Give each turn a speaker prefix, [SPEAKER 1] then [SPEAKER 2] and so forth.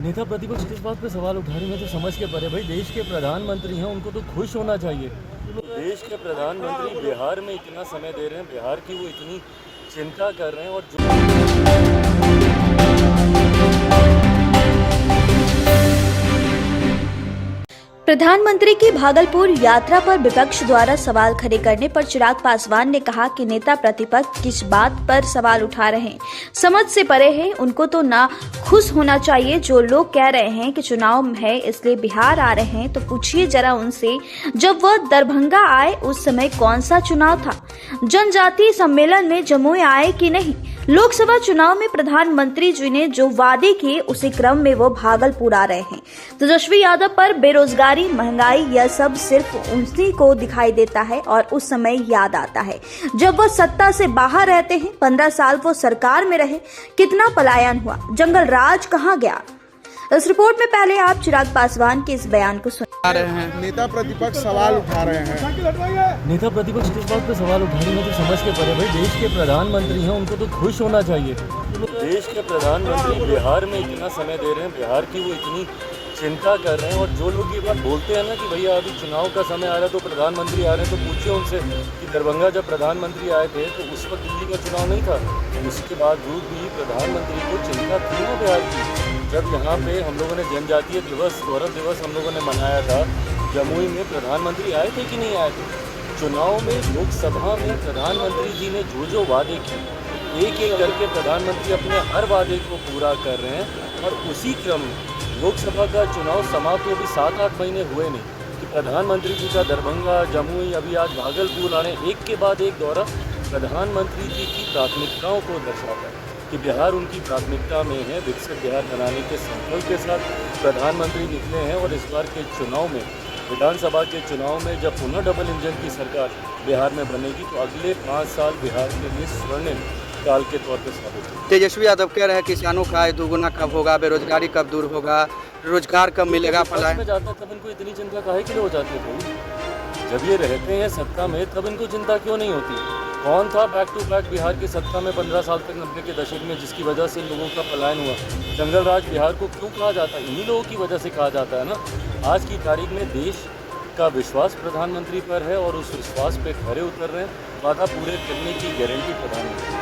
[SPEAKER 1] नेता प्रतिपक्ष किस बात पे सवाल उठा रहे हैं तो समझ के परे। भाई देश के प्रधानमंत्री हैं, उनको तो खुश होना चाहिए। देश के प्रधानमंत्री बिहार में इतना समय दे रहे हैं, बिहार की वो इतनी चिंता कर रहे हैं और
[SPEAKER 2] प्रधानमंत्री की भागलपुर यात्रा पर विपक्ष द्वारा सवाल खड़े करने पर चिराग पासवान ने कहा कि नेता प्रतिपक्ष किस बात पर सवाल उठा रहे हैं, समझ से परे है। उनको तो ना खुश होना चाहिए। जो लोग कह रहे हैं कि चुनाव है इसलिए बिहार आ रहे हैं, तो पूछिए जरा उनसे, जब वह दरभंगा आए उस समय कौन सा चुनाव था? जनजातीय सम्मेलन में जमुई आए कि नहीं? लोकसभा चुनाव में प्रधानमंत्री जी ने जो वादे किए उसी क्रम में वो भागलपुर आ रहे हैं। तेजस्वी यादव पर बेरोजगारी, महंगाई, यह सब सिर्फ उन्हीं को दिखाई देता है और उस समय याद आता है जब वो सत्ता से बाहर रहते हैं। 15 साल वो सरकार में रहे, कितना पलायन हुआ, जंगल राज कहाँ गया? इस रिपोर्ट में पहले आप चिराग पासवान के इस बयान को सुन
[SPEAKER 3] रहे हैं। नेता प्रतिपक्ष सवाल उठा रहे हैं।
[SPEAKER 1] नेता प्रतिपक्ष किस बात पे सवाल उठा रहे हैं तो समझ के परे। भाई देश के प्रधानमंत्री हैं, उनको तो खुश होना चाहिए। देश के प्रधानमंत्री बिहार में इतना समय दे रहे हैं, बिहार की वो इतनी चिंता कर रहे हैं और जो लोग ये बात बोलते हैं ना कि भैया अभी चुनाव का समय आ रहा है तो प्रधानमंत्री आ रहे हैं, तो पूछिए उनसे कि दरभंगा जब प्रधानमंत्री आए थे तो उस वक्त दिल्ली का चुनाव नहीं था, उसके बावजूद भी प्रधानमंत्री को चिंता थी ना बिहार की। जब यहाँ पे हम लोगों ने जनजातीय दिवस, गौरव दिवस हम लोगों ने मनाया था, जमुई में प्रधानमंत्री आए थे कि नहीं आए थे? चुनाव में, लोकसभा में प्रधानमंत्री जी ने जो जो वादे किए, एक एक करके प्रधानमंत्री अपने हर वादे को पूरा कर रहे हैं। और उसी क्रम में लोकसभा का चुनाव समाप्त हो भी 7-8 महीने हुए नहीं कि प्रधानमंत्री जी का दरभंगा, जमुई, अभी आज भागलपुर आने, एक के बाद एक दौरा प्रधानमंत्री जी की प्राथमिकताओं को दर्शाता है कि बिहार उनकी प्राथमिकता में है। विकसित बिहार बनाने के संकल्प के साथ प्रधानमंत्री निकले हैं और इस बार के चुनाव में, विधानसभा के चुनाव में जब पुनः डबल इंजन की सरकार बिहार में बनेगी तो अगले 5 साल बिहार के लिए स्वर्णिम काल के तौर पर साबित होगा।
[SPEAKER 3] तेजस्वी यादव कह रहे हैं किसानों का आय दोगुना कब होगा, बेरोजगारी कब दूर होगा, रोजगार कब मिलेगा, पलायन
[SPEAKER 1] में जाता है तब इनको इतनी चिंता काहे के लिए हो जाती है भाई? जब ये रहते हैं सत्ता में तब इनको चिंता क्यों नहीं होती? कौन था बैक टू बैक बिहार की सत्ता में 15 साल तक 90 के दशक में जिसकी वजह से लोगों का पलायन हुआ? जंगल राज बिहार को क्यों कहा जाता है? इन्हीं लोगों की वजह से कहा जाता है ना। आज की तारीख में देश का विश्वास प्रधानमंत्री पर है और उस विश्वास पे खरे उतर रहे हैं। वादा पूरे करने की गारंटी प्रधानमंत्री।